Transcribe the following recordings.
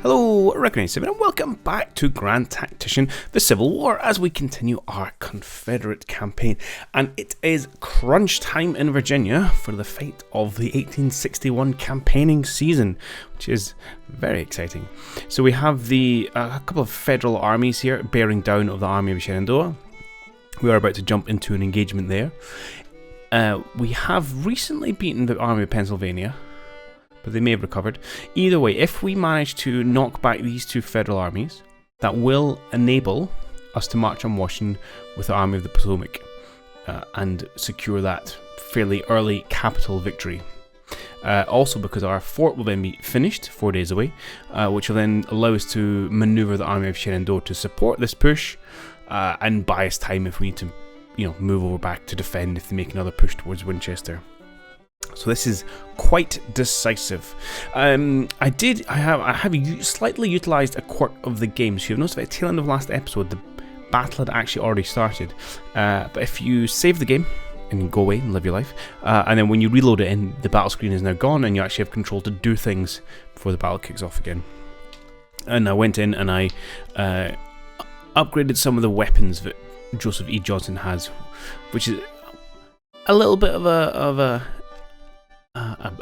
Hello, Reckoning7 and welcome back to Grand Tactician, the Civil War, as we continue our Confederate campaign. And it is crunch time in Virginia for the fight of the 1861 campaigning season, which is very exciting. So we have a couple of federal armies here bearing down of the Army of Shenandoah. We are about to jump into an engagement there. We have recently beaten the Army of Pennsylvania, but they may have recovered. Either way, if we manage to knock back these two federal armies, that will enable us to march on Washington with the Army of the Potomac and secure that fairly early capital victory. Also because our fort will then be finished 4 days away, which will then allow us to manoeuvre the Army of Shenandoah to support this push and buy us time if we need to, move over back to defend if they make another push towards Winchester. So this is quite decisive. I have slightly utilised a quirk of the game. So you've noticed at the tail end of the last episode, the battle had actually already started. But if you save the game and go away and live your life, and then when you reload it in, the battle screen is now gone, and you actually have control to do things before the battle kicks off again. And I went in and I upgraded some of the weapons that Joseph E. Johnson has, which is a little bit of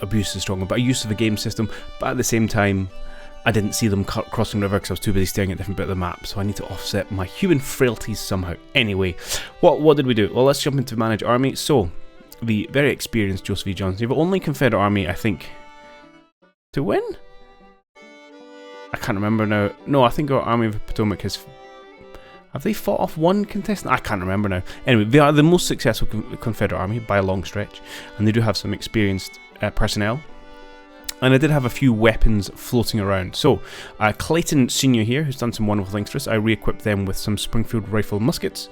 abuse is strong, but a use of a game system. But at the same time, I didn't see them crossing the river because I was too busy staring at different bits of the map, so I need to offset my human frailties somehow. Anyway, what did we do? Well, let's jump into manage army. So, the very experienced Joseph E. Johnson, the only Confederate army, I think, to win? I can't remember now. No, I think our Army of the Potomac has... Have they fought off one contestant? I can't remember now. Anyway, they are the most successful Confederate army by a long stretch, and they do have some experienced personnel. And I did have a few weapons floating around. So, Clayton Sr. here, who's done some wonderful things for us, I re-equipped them with some Springfield rifle muskets,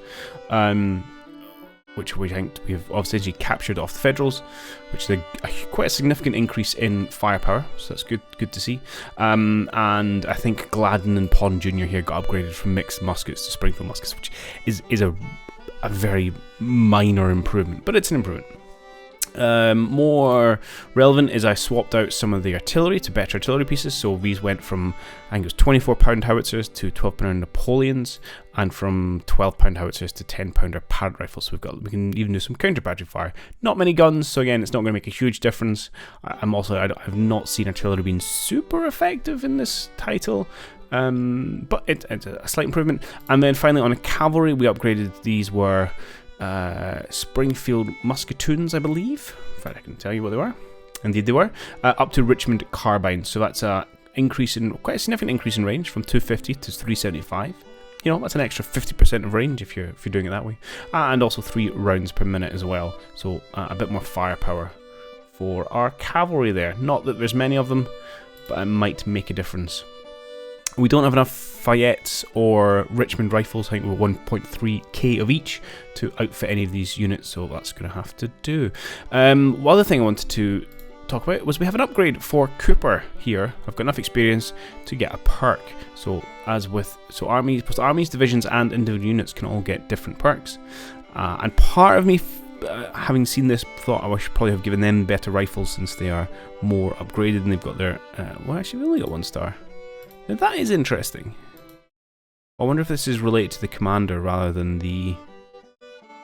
which we think we've obviously captured off the Federals, which is quite a significant increase in firepower, so that's good to see. And I think Gladden and Pond Jr. here got upgraded from mixed muskets to Springfield muskets, which is a very minor improvement, but it's an improvement. More relevant is I swapped out some of the artillery to better artillery pieces. So these went from, I think it was 24-pound howitzers to 12-pound Napoleons, and from 12-pound howitzers to 10-pounder Parrott rifles. So we can even do some counter battery fire. Not many guns, so again, it's not going to make a huge difference. I've not seen artillery being super effective in this title. But it's a slight improvement. And then finally on a cavalry, we upgraded. These were Springfield musketoons, I believe. In fact, I can tell you what they were. Indeed they were. Up to Richmond carbines. So that's quite a significant increase in range from 250 to 375. That's an extra 50% of range if you're doing it that way. And also 3 rounds per minute as well. So a bit more firepower for our cavalry there. Not that there's many of them, but it might make a difference. We don't have enough Fayettes or Richmond rifles. I think we're 1.3k of each to outfit any of these units, so that's going to have to do. One other thing I wanted to talk about was we have an upgrade for Cooper here. I've got enough experience to get a perk. So armies, divisions, and individual units can all get different perks. And part of me, having seen this, thought I should probably have given them better rifles since they are more upgraded and they've got their. Well, actually, we only got 1 star. Now that is interesting. I wonder if this is related to the commander rather than the...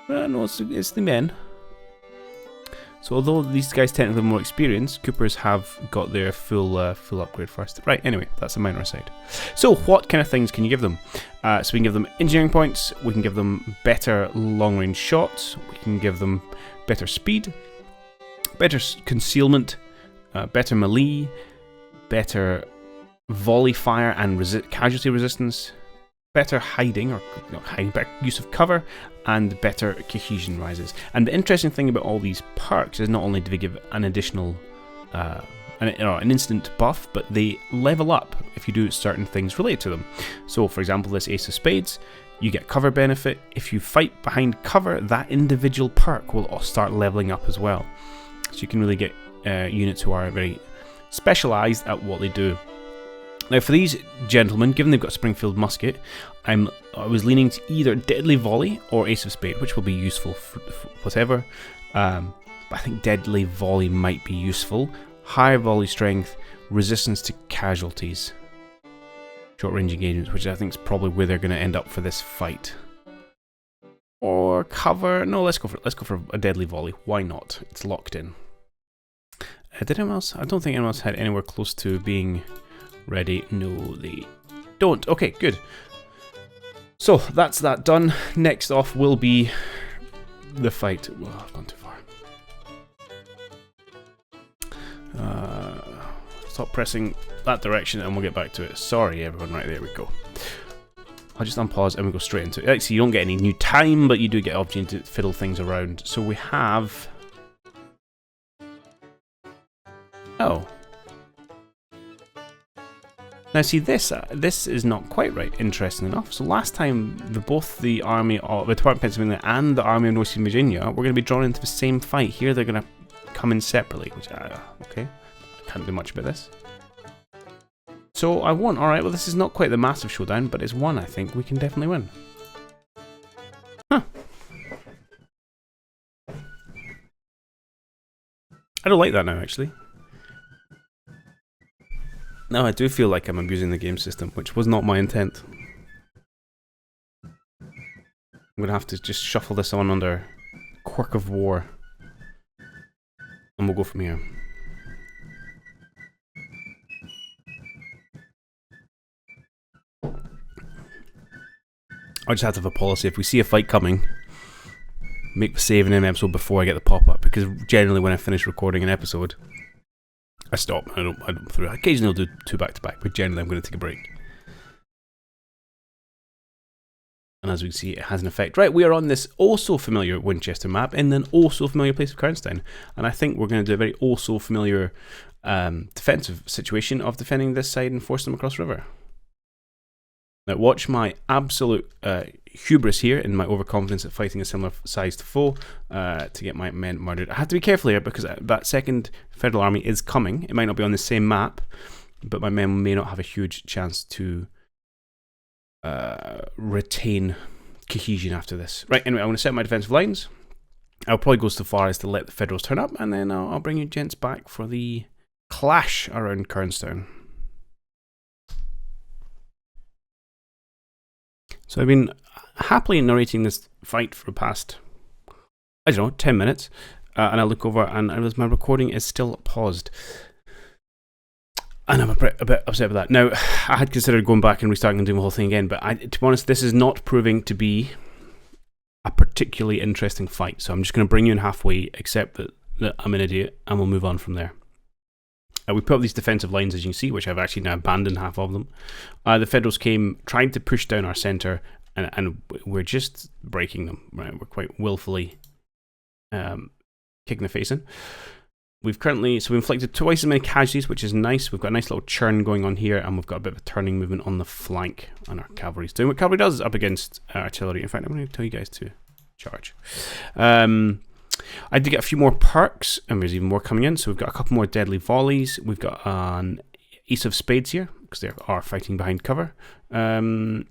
no, it's the men. So although these guys technically have more experience, Coopers have got their full upgrade first. Right, anyway, that's a minor aside. So what kind of things can you give them? So we can give them engineering points, we can give them better long-range shots, we can give them better speed, better concealment, better melee, better volley fire and casualty resistance, better hiding, or better use of cover, and better cohesion rises. And the interesting thing about all these perks is not only do they give an additional an instant buff, but they level up if you do certain things related to them. So for example, this Ace of Spades, you get cover benefit. If you fight behind cover, that individual perk will start leveling up as well. So you can really get units who are very specialised at what they do. Now for these gentlemen, given they've got Springfield musket, I was leaning to either Deadly Volley or Ace of Spades, which will be useful for whatever. But I think Deadly Volley might be useful. Higher volley strength, resistance to casualties. short-range engagements, which I think is probably where they're going to end up for this fight. Or cover... No, let's go for a deadly volley. Why not? It's locked in. Did anyone else? I don't think anyone else had anywhere close to being ready. No, they don't. Okay, good. So, that's that done. Next off will be the fight. Well, I've gone too far. Stop pressing that direction and we'll get back to it. Sorry, everyone. Right, there we go. I'll just unpause and we'll go straight into it. Actually, you don't get any new time, but you do get an opportunity to fiddle things around. So we have... Oh. Now see, this is not quite right, interesting enough. So last time, both the Army of the Department of Pennsylvania and the Army of North Virginia were going to be drawn into the same fight. Here they're going to come in separately, which, okay. Can't do much about this. So I won. Alright, well this is not quite the massive showdown, but it's one I think we can definitely win. Huh. I don't like that now, actually. Now I do feel like I'm abusing the game system, which was not my intent. I'm going to have to just shuffle this on under Quirk of War. And we'll go from here. I just have to have a policy. If we see a fight coming, make the save in an episode before I get the pop-up. Because generally when I finish recording an episode, I stop. I don't through. Occasionally I'll do 2 back-to-back, but generally I'm going to take a break. And as we can see, it has an effect. Right, we are on this also familiar Winchester map in an also familiar place of Kernstein. And I think we're going to do a very also familiar defensive situation of defending this side and forcing them across the river. Now watch my absolute hubris here in my overconfidence at fighting a similar sized foe to get my men murdered. I have to be careful here because that second Federal Army is coming. It might not be on the same map, but my men may not have a huge chance to retain cohesion after this. Right, anyway, I'm going to set my defensive lines. I'll probably go so far as to let the Federals turn up, and then I'll bring you gents back for the clash around Kernstown. So I've been happily narrating this fight for the past, I don't know, 10 minutes. And I look over and I realize my recording is still paused. And I'm a bit upset with that. Now, I had considered going back and restarting and doing the whole thing again, but to be honest, this is not proving to be a particularly interesting fight. So I'm just going to bring you in halfway, accept that I'm an idiot, and we'll move on from there. We put up these defensive lines, as you can see, which I've actually now abandoned half of them. The Federals came, trying to push down our centre, and we're just breaking them. Right, we're quite willfully kicking the face in. We've inflicted twice as many casualties, which is nice. We've got a nice little churn going on here, and we've got a bit of a turning movement on the flank, and our cavalry's doing what cavalry does up against artillery. In fact, I'm going to tell you guys to charge. I did get a few more perks, and there's even more coming in. So we've got a couple more deadly volleys. We've got an Ace of Spades here, because they are fighting behind cover. I'm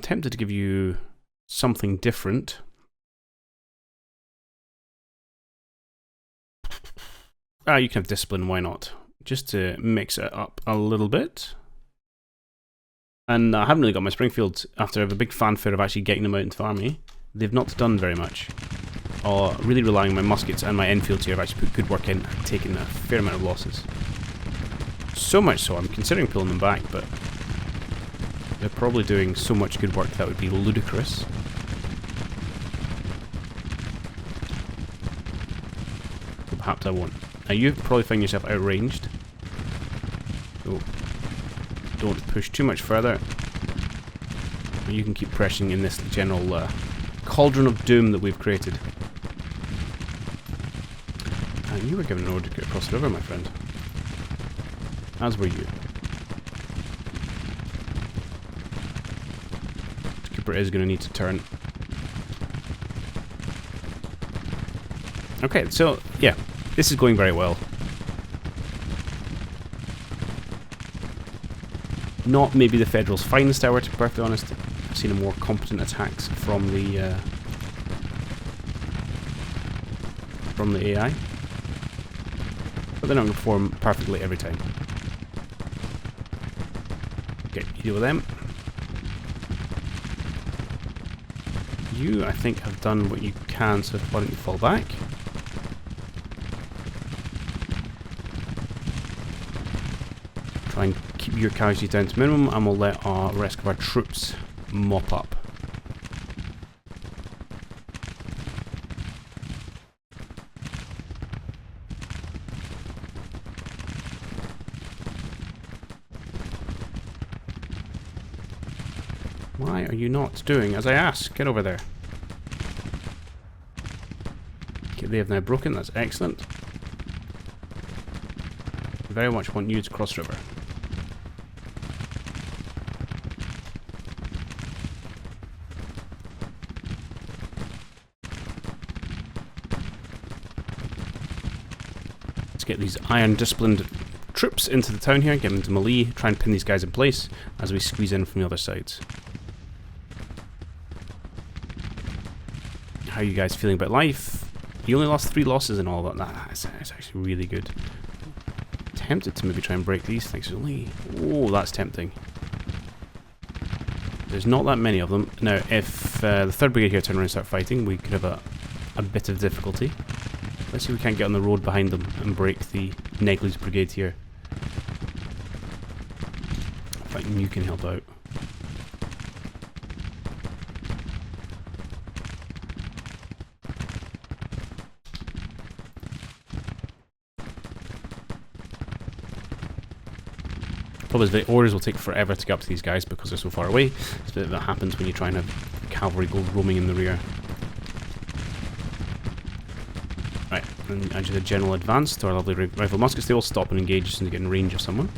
tempted to give you something different. You can have Discipline, why not? Just to mix it up a little bit. And I haven't really got my Springfield, after a big fanfare of actually getting them out into the army. They've not done very much. Really relying on my muskets and my Enfields here. I've actually put good work in and taken a fair amount of losses. So much so, I'm considering pulling them back, but they're probably doing so much good work that would be ludicrous. So perhaps I won't. Now you probably find yourself outranged. So don't push too much further. You can keep pressing in this general cauldron of doom that we've created. And you were given an order to get across the river, my friend. As were you. The Cooper is going to need to turn. Okay, so, yeah. This is going very well. Not maybe the Federals' finest hour, to be perfectly honest. I've seen a more competent attacks from the AI. But they're not going to perform perfectly every time. Okay, you deal with them. You, I think, have done what you can, so why don't you fall back? Try and keep your casualties down to minimum, and we'll let our rest of our troops mop up. Why are you not doing as I ask? Get over there. Okay, they have now broken. That's excellent. Very much want you to cross river. Let's get these iron disciplined troops into the town here, get them to melee, try and pin these guys in place as we squeeze in from the other sides. How are you guys feeling about life? You only lost 3 losses and all of that. That's actually really good. Tempted to maybe try and break these things. Oh, that's tempting. There's not that many of them. Now, if the 3rd Brigade here turn around and start fighting, we could have a bit of difficulty. Let's see if we can't get on the road behind them and break the Negley's Brigade here. In fact, you can help out. The orders will take forever to get up to these guys because they're so far away. So that happens when you try and have cavalry go roaming in the rear. Right, and as a general advance to our lovely rifle muskets, they will stop and engage as soon as they get in range of someone.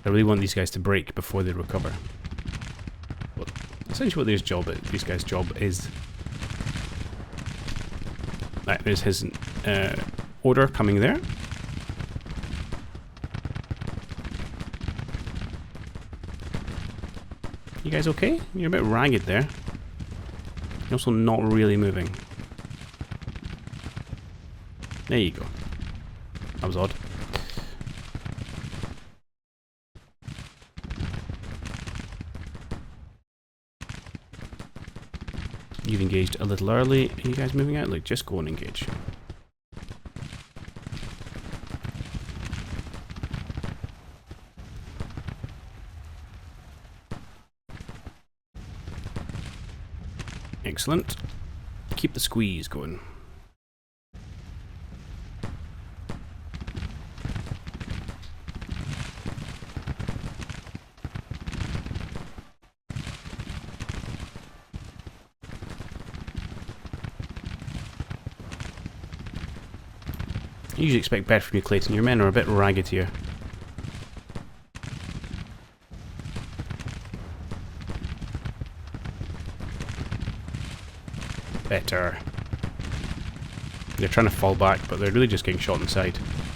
I really want these guys to break before they recover. Well, essentially what these guys' job is. Right, there's his order coming there. You guys okay? You're a bit ragged there. You're also not really moving. There you go. That was odd. You've engaged a little early. Are you guys moving out? Like, just go and engage. Excellent. Keep the squeeze going. I usually expect better from you, Clayton. Your men are a bit ragged here. Better. They're trying to fall back, but they're really just getting shot in the side,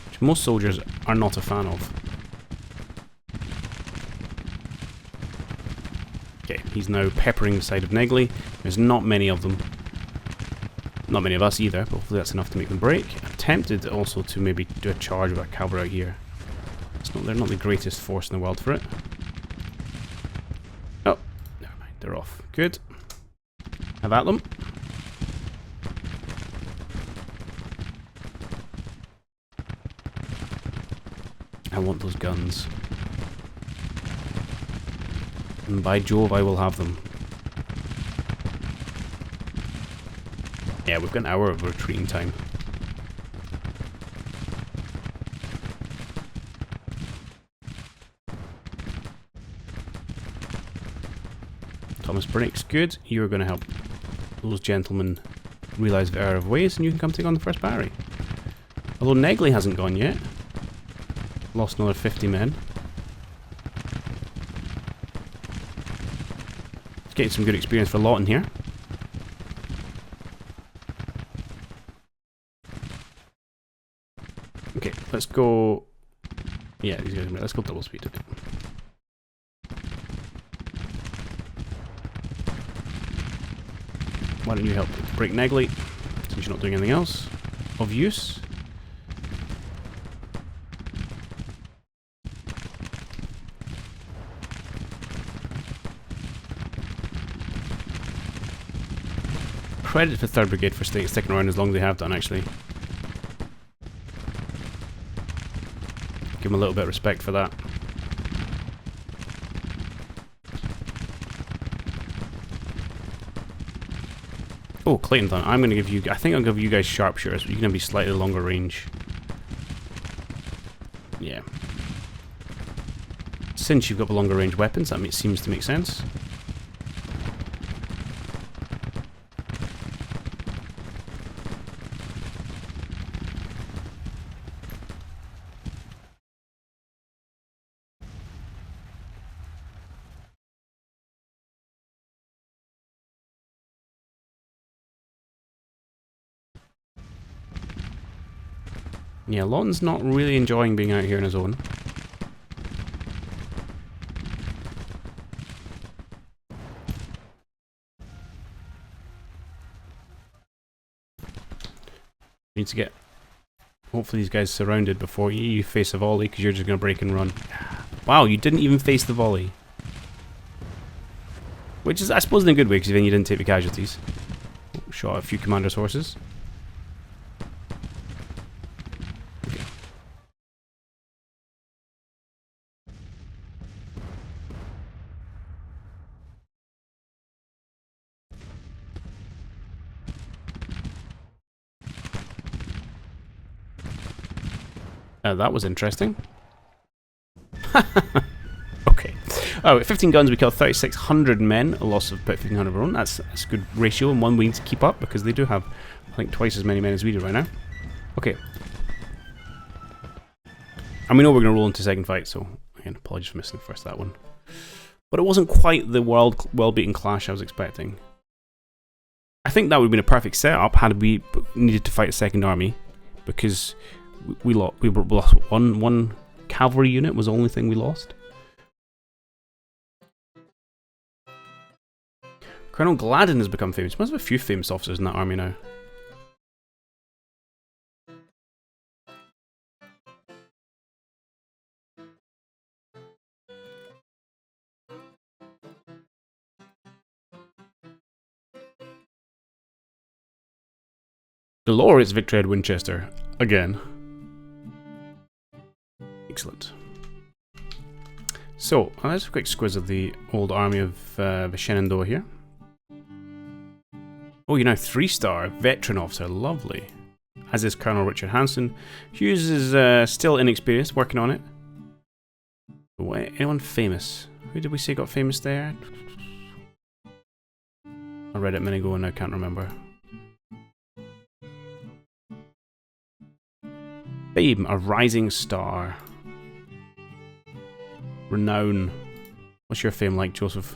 which most soldiers are not a fan of. Okay, he's now peppering the side of Negley. There's not many of them. Not many of us either, but hopefully that's enough to make them break. I'm tempted also to maybe do a charge with our cavalry out here. They're not the greatest force in the world for it. Oh, never mind, they're off. Good. Have at them. I want those guns. And by Jove, I will have them. Yeah, we've got an hour of retreating time. Thomas breaks. Good. You're going to help those gentlemen realise the error of ways, and you can come take on the first battery. Although Negley hasn't gone yet. Lost another 50 men. It's getting some good experience for Lawton here. Okay, let's go. Yeah, these guys. Let's go double speed. Why don't you help break Negley? since you're not doing anything else of use. Credit for 3rd Brigade for sticking around as long as they have done, actually. Give them a little bit of respect for that. Oh, Clayton Thun. I'm going to give you... I think I'll give you guys sharpshooters, but you're going to be slightly longer range. Yeah. Since you've got the longer range weapons, that seems to make sense. Yeah, Lawton's not really enjoying being out here on his own. Need to get, hopefully these guys surrounded before you face a volley, because you're just going to break and run. Wow, you didn't even face the volley. Which is, I suppose, in a good way, because then you didn't take the casualties. Shot a few commander's horses. That was interesting. Okay. Oh, with 15 guns, we killed 3,600 men, a loss of about 1,500 of our own. That's a good ratio, and one we need to keep up, because they do have, I think, twice as many men as we do right now. Okay. And we know we're going to roll into second fight, so, again, apologies for missing the first that one. But it wasn't quite the well-beaten clash I was expecting. I think that would have been a perfect setup had we needed to fight a second army, because... We lost one cavalry unit was the only thing we lost. Colonel Gladden has become famous. Must have a few famous officers in that army now. Glorious victory at Winchester again. Excellent. So, let's have a quick squiz of the old army of the Shenandoah here. Oh, you're now 3-star veteran officer. Lovely. As is Colonel Richard Hanson. Hughes is still inexperienced, working on it. Wait, anyone famous? Who did we say got famous there? I read it a minute ago and I can't remember. Babe, a rising star. Renown. What's your fame like, Joseph?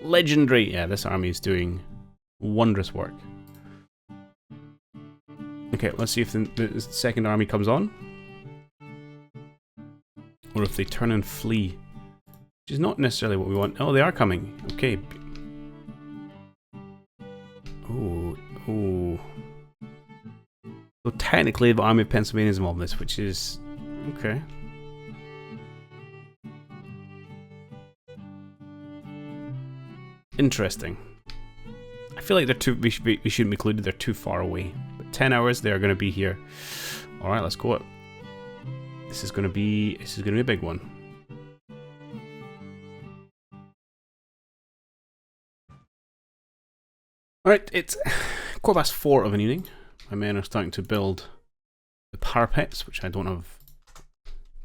Legendary! Yeah, this army is doing wondrous work. Okay, let's see if the second army comes on. Or if they turn and flee. Which is not necessarily what we want. Oh, they are coming. Okay. Ooh. Ooh. So technically the Army of Pennsylvania is involved in this, which is... okay. Interesting. I feel like they're too... we shouldn't be included, they're too far away. But 10 hours, they're going to be here. Alright, let's go. This is going to be a big one. Alright, it's 4:15 of an evening. My men are starting to build the parapets, which I don't have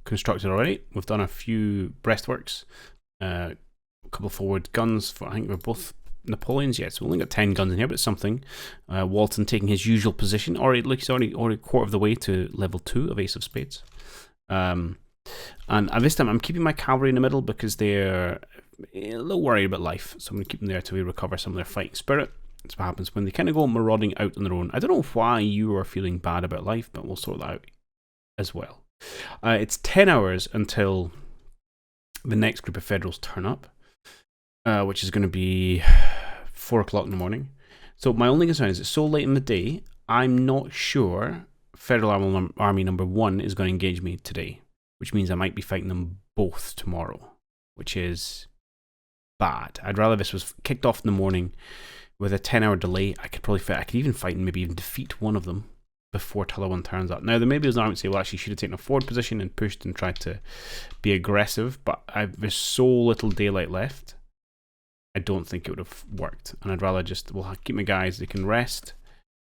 constructed already. We've done a few breastworks, a couple of forward guns for, I think we're both Napoleons yet, so we've only got 10 guns in here, but it's something. Walton taking his usual position, look, he's already a quarter of the way to level 2 of Ace of Spades. And at this time I'm keeping my cavalry in the middle because they're a little worried about life, so I'm going to keep them there till we recover some of their fighting spirit. That's what happens when they kind of go marauding out on their own. I don't know why you are feeling bad about life, but we'll sort that out as well. It's 10 hours until the next group of Federals turn up, which is going to be 4 o'clock in the morning. So my only concern is it's so late in the day, I'm not sure Federal Army number 1 is going to engage me today, which means I might be fighting them both tomorrow, which is bad. I'd rather this was kicked off in the morning with a 10-hour delay. I could even fight and maybe even defeat one of them before t'other one turns up. Now, there may be an argument to say, well, actually, should have taken a forward position and pushed and tried to be aggressive, but there's so little daylight left, I don't think it would have worked. And I'd rather just, we'll keep my guys, they can rest.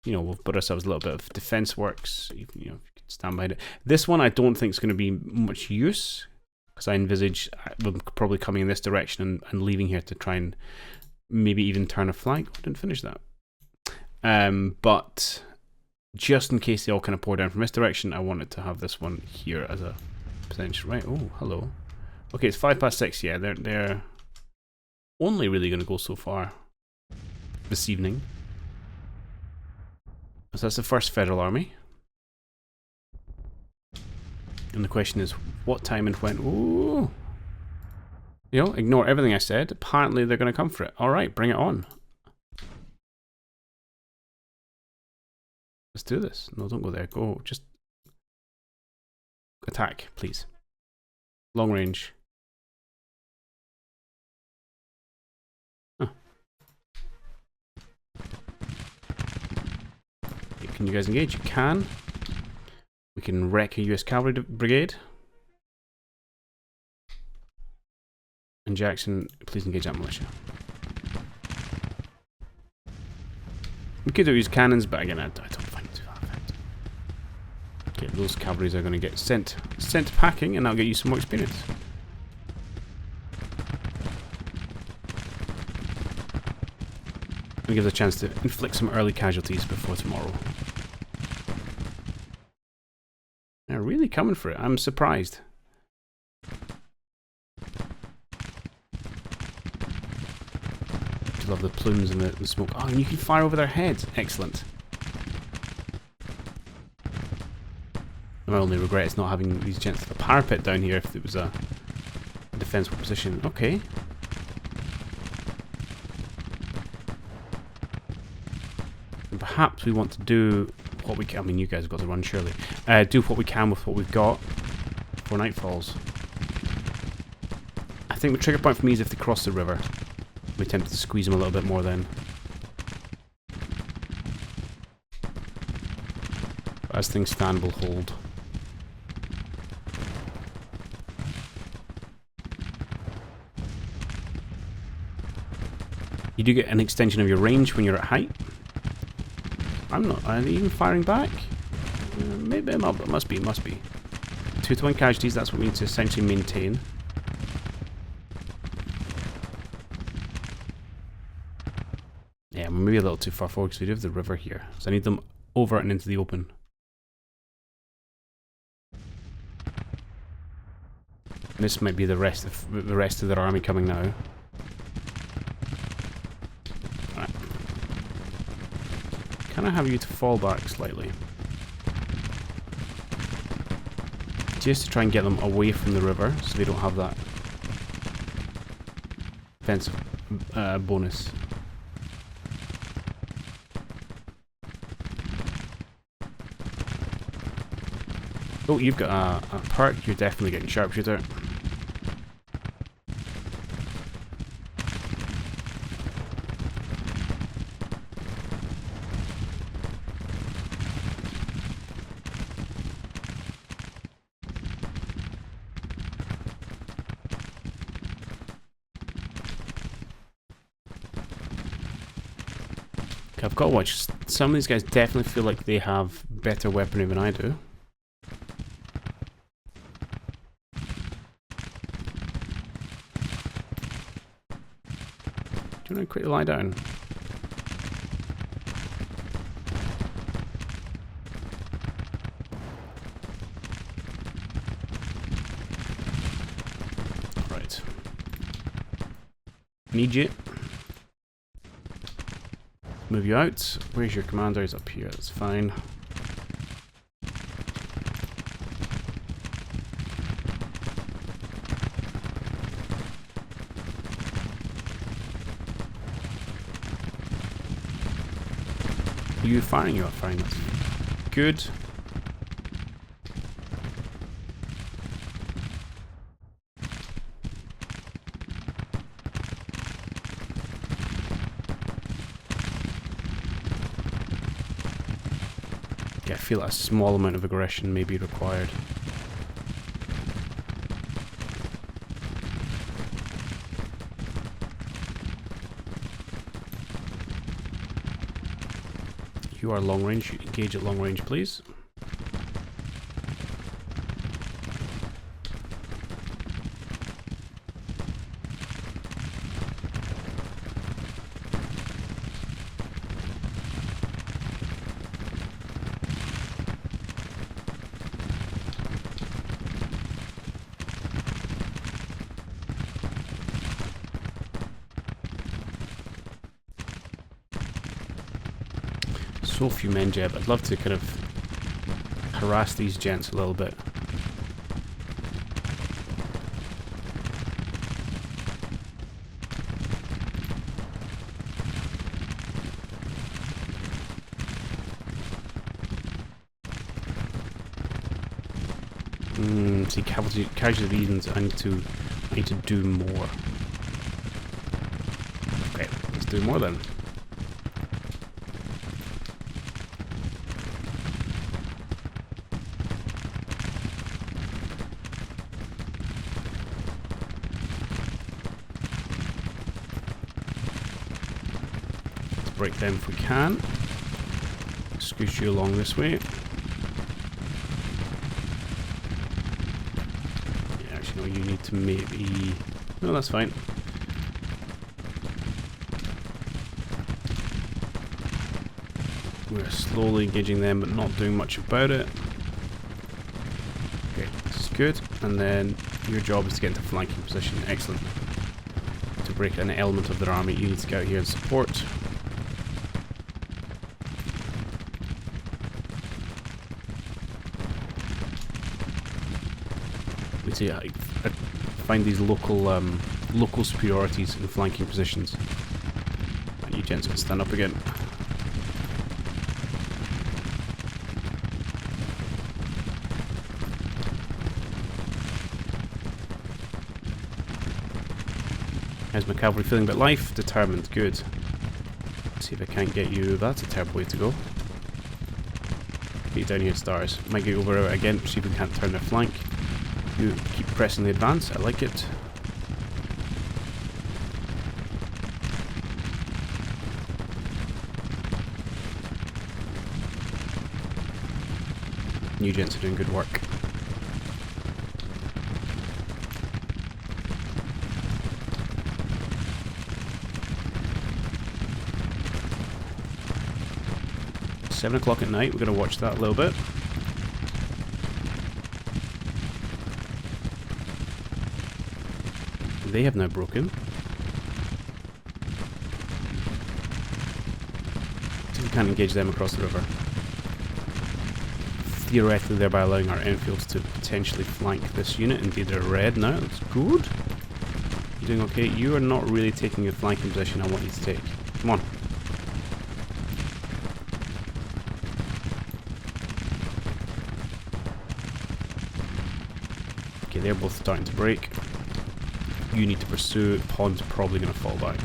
You know, we'll put ourselves a little bit of defense works, you know, stand behind it. This one I don't think is going to be much use, because I envisage them probably coming in this direction and leaving here to try and maybe even turn a flank. I didn't finish that. But just in case they all kind of pour down from this direction, I wanted to have this one here as a potential. Right, oh, hello. Okay, it's 6:05. Yeah, they're only really going to go so far this evening. So that's the first Federal Army. And the question is, what time and when? Ooh. You know, ignore everything I said. Apparently they're going to come for it. Alright, bring it on. Let's do this. No, don't go there. Go. Just attack, please. Long range. Huh. Can you guys engage? You can. We can wreck a US cavalry brigade. And Jackson, please engage that militia. We could use cannons, but again, I don't find it to that effect. Okay, those cavalries are going to get sent packing, and that'll get you some more experience. It gives us a chance to inflict some early casualties before tomorrow. They're really coming for it. I'm surprised. I love the plumes and the smoke. Oh, and you can fire over their heads. Excellent. My only regret is not having these gents of a parapet down here if it was a defensible position. Okay. And perhaps we want to do what we can. I mean, you guys have got to run, surely. Do what we can with what we've got before night falls. I think the trigger point for me is if they cross the river. We tempted to squeeze them a little bit more then. But as things stand, we'll hold. You do get an extension of your range when you're at height. I'm not. Are they even firing back? Maybe it must be. 2-to-1 casualties. That's what we need to essentially maintain. Yeah, we're maybe a little too far forward because we do have the river here. So I need them over and into the open. And this might be the rest of their army coming now. Right. Can I have you to fall back slightly? Just to try and get them away from the river so they don't have that defensive bonus. Oh, you've got a perk. You're definitely getting sharpshooter. I've got to watch. Some of these guys definitely feel like they have better weaponry than I do. Do you want to quickly lie down? Right. Need you. Move you out. Where's your commander? He's up here. That's fine. You firing? You are firing. That's good. Yeah, I feel a small amount of aggression may be required. You are long range. Engage at long range, please. So few men, Jeb. I'd love to kind of harass these gents a little bit. See, casualties. I need to do more. Okay, let's do more then. Break them if we can. Scooch you along this way. Yeah, actually, no, you need to maybe... No, that's fine. We're slowly engaging them, but not doing much about it. Okay, this is good. And then your job is to get into flanking position. Excellent. To break an element of their army, you need to get out here and support. See, I find these local superiorities in flanking positions. And you gents can stand up again. How's my cavalry feeling about life? Determined. Good. Let's see if I can't get you. That's a terrible way to go. Get you down here, stars. Might get over again. See if we can't turn their flank. You keep pressing the advance, I like it. You gents are doing good work. It's 7 o'clock at night, we're going to watch that a little bit. They have now broken. So we can't engage them across the river. Theoretically, thereby allowing our enfields to potentially flank this unit. Indeed, they're red now. That's good. You're doing okay. You are not really taking the flanking position I want you to take. Come on. Okay, they're both starting to break. You need to pursue. Pawn's probably going to fall back.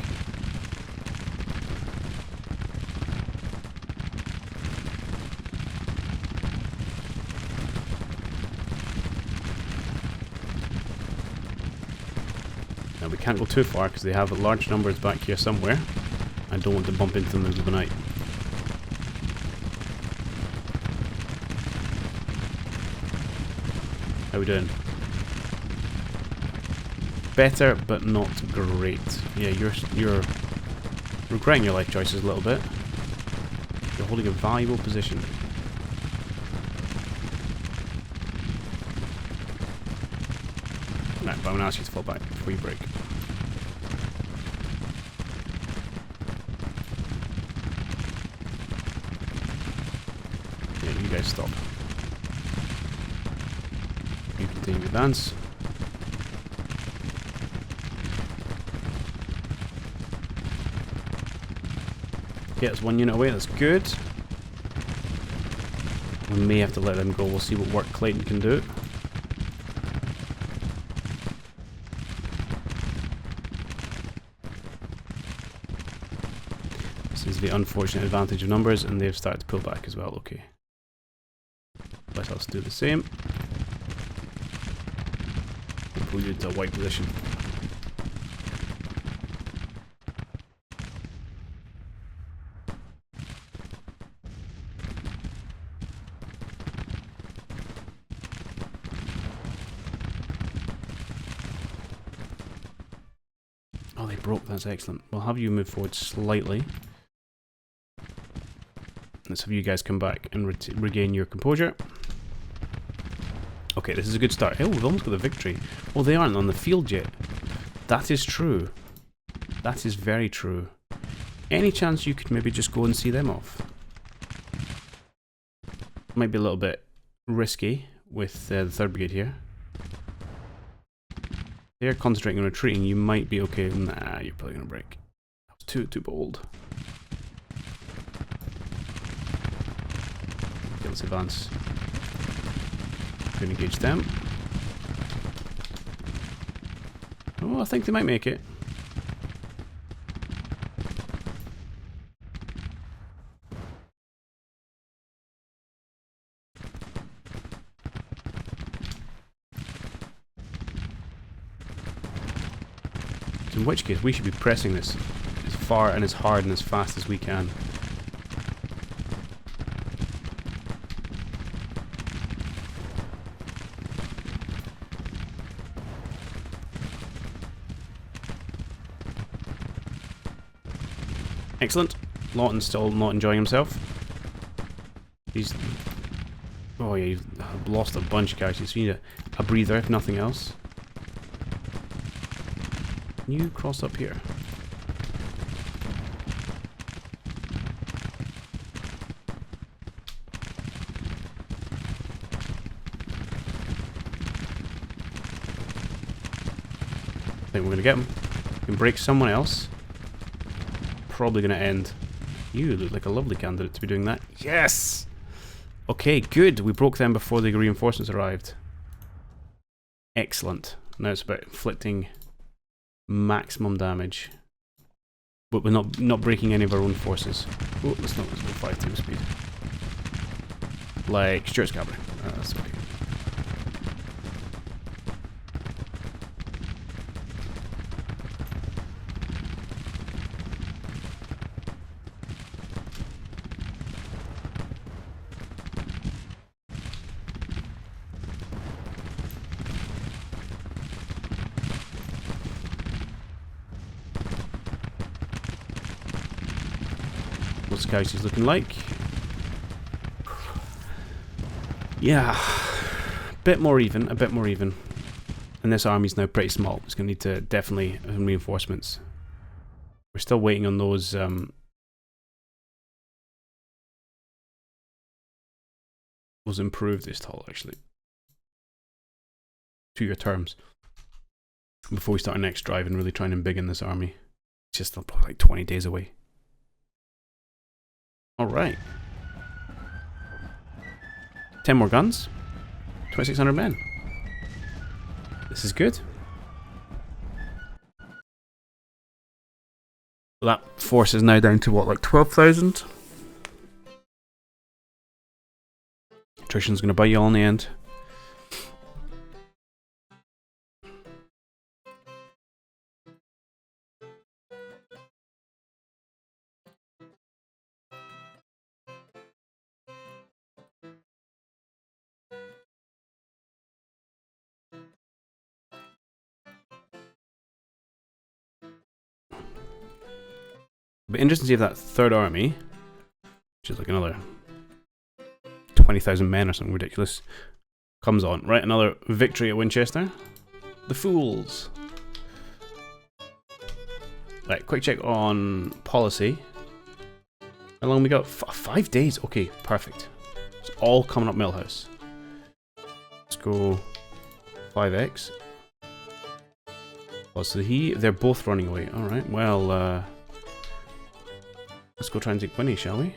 Now we can't go too far because they have large numbers back here somewhere. I don't want to bump into them over the night. How we doing? Better, but not great. Yeah, you're regretting your life choices a little bit. You're holding a valuable position. Right, but I'm gonna ask you to fall back before you break. Yeah, you guys stop. You continue to advance. Okay, that's one unit away, that's good. We may have to let them go. We'll see what work Clayton can do. This is the unfortunate advantage of numbers, and they've started to pull back as well. Okay. Let us do the same. We'll pull you into a white position. Oh, they broke. That's excellent. We'll have you move forward slightly. Let's have you guys come back and regain your composure. Okay, this is a good start. Oh, we've almost got the victory. Well, they aren't on the field yet. That is true. That is very true. Any chance you could maybe just go and see them off? Might be a little bit risky with the 3rd Brigade here. They're concentrating on retreating. You might be okay. Nah, you're probably going to break. That was too bold. Okay, let's advance. Going to engage them. Oh, I think they might make it. In which case, we should be pressing this as far and as hard and as fast as we can. Excellent. Lawton's still not enjoying himself. He's... Oh yeah, you've lost a bunch of casualties, so you need a breather if nothing else. Can you cross up here? I think we're gonna get him. We can break someone else. Probably gonna end. You look like a lovely candidate to be doing that. Yes! Okay, good. We broke them before the reinforcements arrived. Excellent. Now it's about inflicting maximum damage. But we're not breaking any of our own forces. Oh, let's go 5 times speed. Like Stuart's cavalry. That's okay. What's casualties looking like? Yeah, a bit more even. And this army's now pretty small. It's going to need to definitely some reinforcements. We're still waiting on those. Was improved this tall actually. 2-year terms before we start our next drive and really try and embiggen this army. It's just probably like 20 days away. Alright. 10 more guns. 2,600 men. This is good. That force is now down to what, like 12,000? Attrition's going to bite you all in the end. But interesting to see if that 3rd army, which is like another 20,000 men or something ridiculous, comes on. Right, another victory at Winchester. The Fools. Right, quick check on policy. How long we got? 5 days. Okay, perfect. It's all coming up Millhouse. Let's go 5x. Oh, so they're both running away. Alright, well, let's go try and take Winnie, shall we?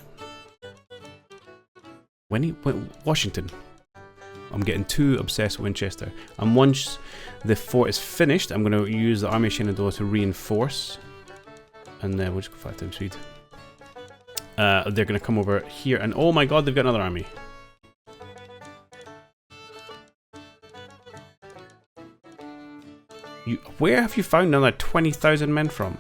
Washington. I'm getting too obsessed with Winchester. And once the fort is finished, I'm going to use the Army of Shenandoah to reinforce. And then we'll just go 5 times speed. They're going to come over here. And oh my god, they've got another army. Where have you found another 20,000 men from?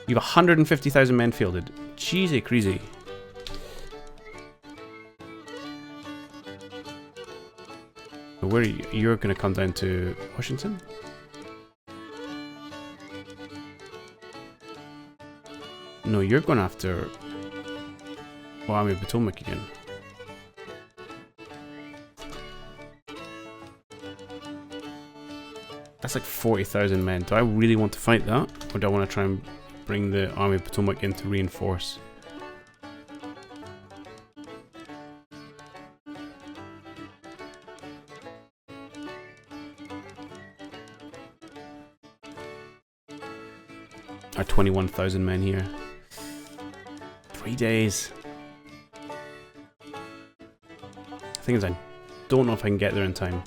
You have 150,000 men fielded. Jeezy crazy. Where are you? You're going to come down to Washington? No, you're going after Army of Potomac again. That's like 40,000 men. Do I really want to fight that? Or do I want to try and bring the Army of Potomac in to reinforce? Our 21,000 men here. 3 days. The thing is, I don't know if I can get there in time.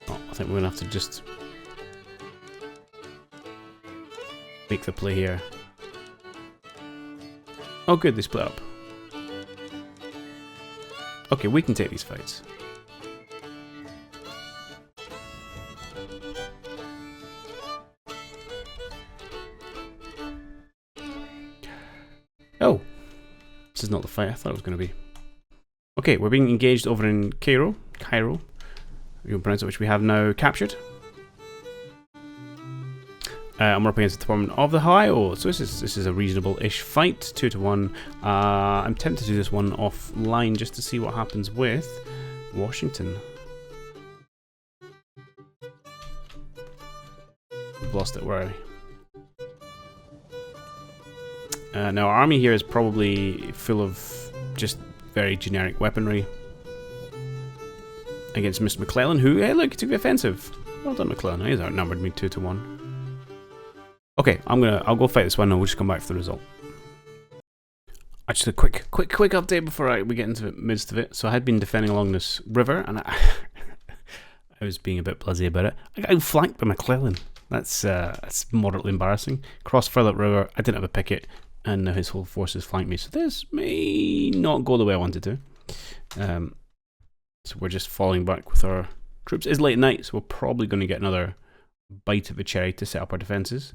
Oh, I think we're gonna have to just make the play here. Oh good, they split up. Okay, we can take these fights. Oh, this is not the fight I thought it was going to be. Okay, we're being engaged over in Cairo, you'll pronounce it, which we have now captured. And we're up against the Department of the Ohio, so this is a reasonable-ish fight, 2-1. I'm tempted to do this one offline just to see what happens with Washington. We've lost it, where are we? Now our army here is probably full of just very generic weaponry against Mr. McClellan, who, hey look, he took the offensive. Well done, McClellan. He's outnumbered me 2-1. Okay, I'll go fight this one and we'll just come back for the result. Just a quick update before we get into the midst of it. So I had been defending along this river and I was being a bit blasé about it. I got outflanked by McClellan. That's moderately embarrassing. Crossed further river, I didn't have a picket, and now his whole forces flanked me. So this may not go the way I wanted to. So we're just falling back with our troops. It's late at night, so we're probably going to get another bite of a cherry to set up our defences.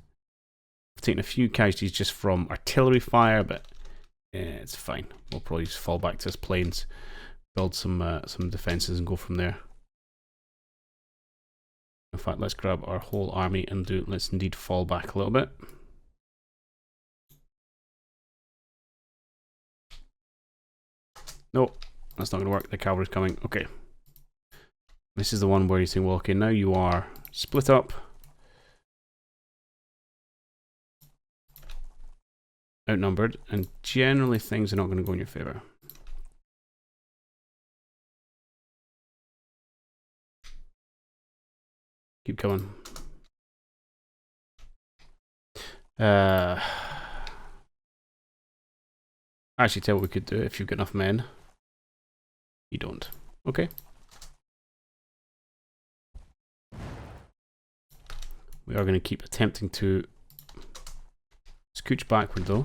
I've taken a few casualties just from artillery fire, but it's fine. We'll probably just fall back to his plains, build some defences and go from there. In fact, let's grab our whole army and let's indeed fall back a little bit. No, that's not going to work. The cavalry's coming. Okay. This is the one where you think, well, okay, now you are split up. Outnumbered, and generally things are not going to go in your favour. Keep coming. Actually, tell what we could do if you've got enough men. You don't. Okay. We are going to keep attempting to scooch backward though.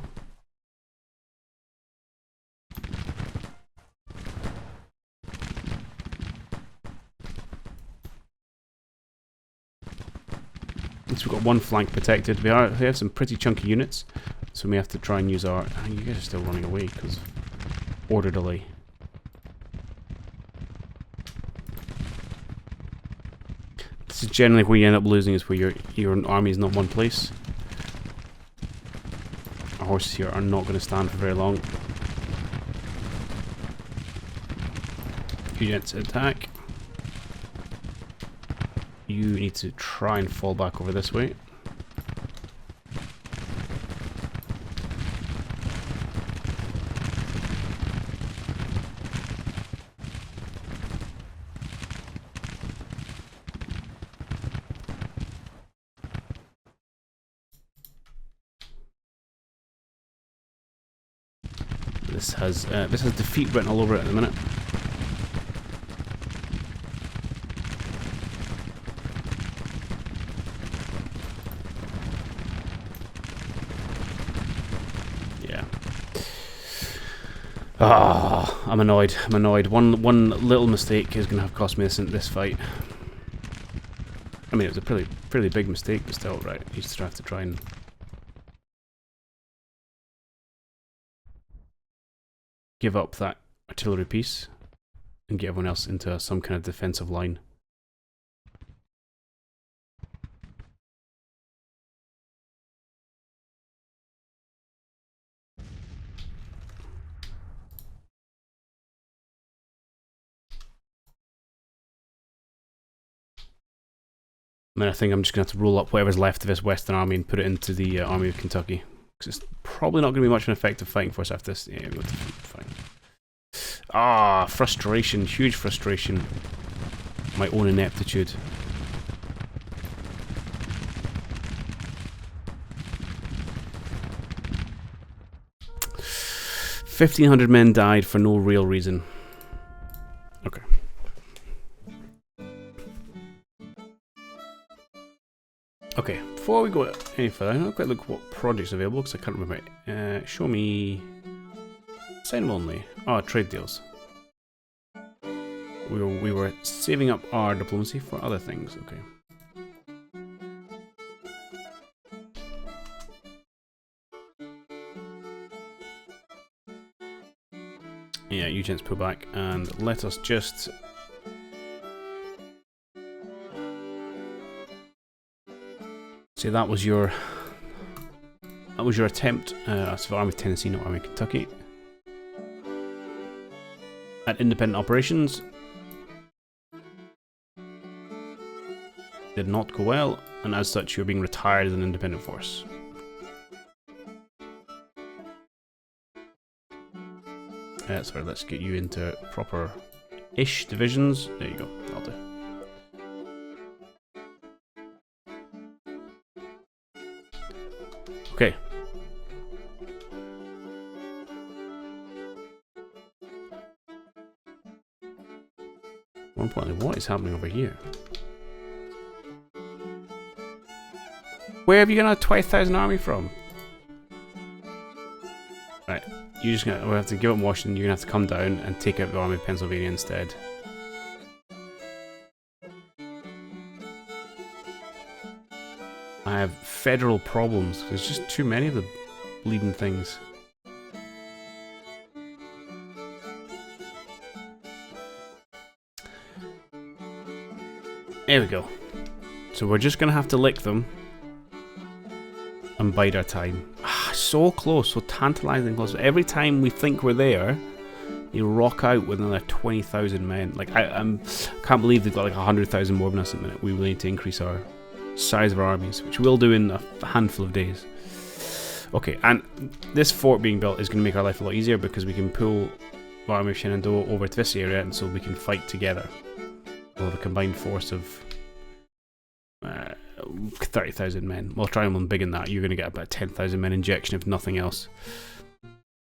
So we've got one flank protected. We have some pretty chunky units, so we may have to try and use our... you guys are still running away because of order delay. This is generally where you end up losing, is where your army is not in one place. Our horses here are not going to stand for very long. Units attack. You need to try and fall back over this way. This has defeat written all over it at the minute. Yeah. Ah, I'm annoyed. I'm annoyed. One little mistake is going to have cost me this fight. I mean, it was a pretty big mistake, but still, right? You just have to try and give up that artillery piece and get everyone else into some kind of defensive line. And then I think I'm just going to have to roll up whatever's left of this Western Army and put it into the Army of Kentucky. Because it's probably not going to be much of an effective fighting force after this. Yeah, we'll fine. Ah, frustration. Huge frustration. My own ineptitude. $1,500 men died for no real reason. Okay. Okay, before we go any further, I'm not quite look what projects are available because I can't remember. Show me. Sign them only. Oh, trade deals. We were saving up our diplomacy for other things. Okay. Yeah, you gents pull back and let us just. See, that was your attempt. So Army of Tennessee, not Army of Kentucky. At independent operations, did not go well, and as such, you're being retired as an independent force. Sorry, let's get you into proper-ish divisions. There you go. That'll do. Okay. More importantly, what is happening over here? Where have you got a 20,000 army from? Right, we'll have to give up Washington. You're gonna have to come down and take out the Army of Pennsylvania instead. I have federal problems. There's just too many of the bleeding things. There we go. So we're just gonna have to lick them and bide our time. Ah, so close, so tantalizing close. Every time we think we're there, you rock out with another 20,000 men. Like I can't believe they've got like 100,000 more than us at the minute. We really need to increase our size of our armies, which we'll do in a handful of days. Okay, and this fort being built is going to make our life a lot easier because we can pull the Army of Shenandoah over to this area, and so we can fight together. We'll have a combined force of 30,000 men. We'll try and one big in that. You're going to get about 10,000 men injection if nothing else.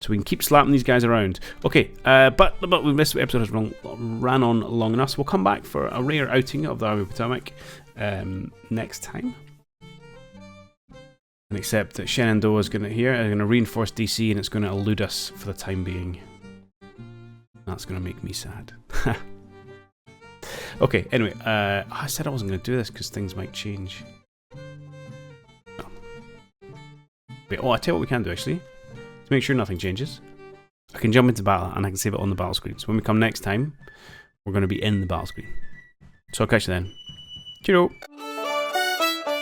So we can keep slapping these guys around. Okay, but this episode has ran on long enough, so we'll come back for a rare outing of the Army of Potomac next time. And except that Shenandoah is going to reinforce DC, and it's going to elude us for the time being. That's going to make me sad. Okay, anyway, I said I wasn't going to do this because things might change. No. Wait, I tell you what we can do actually. To make sure nothing changes, I can jump into battle and I can save it on the battle screen. So when we come next time, we're going to be in the battle screen. So I'll catch you then. Cheerio!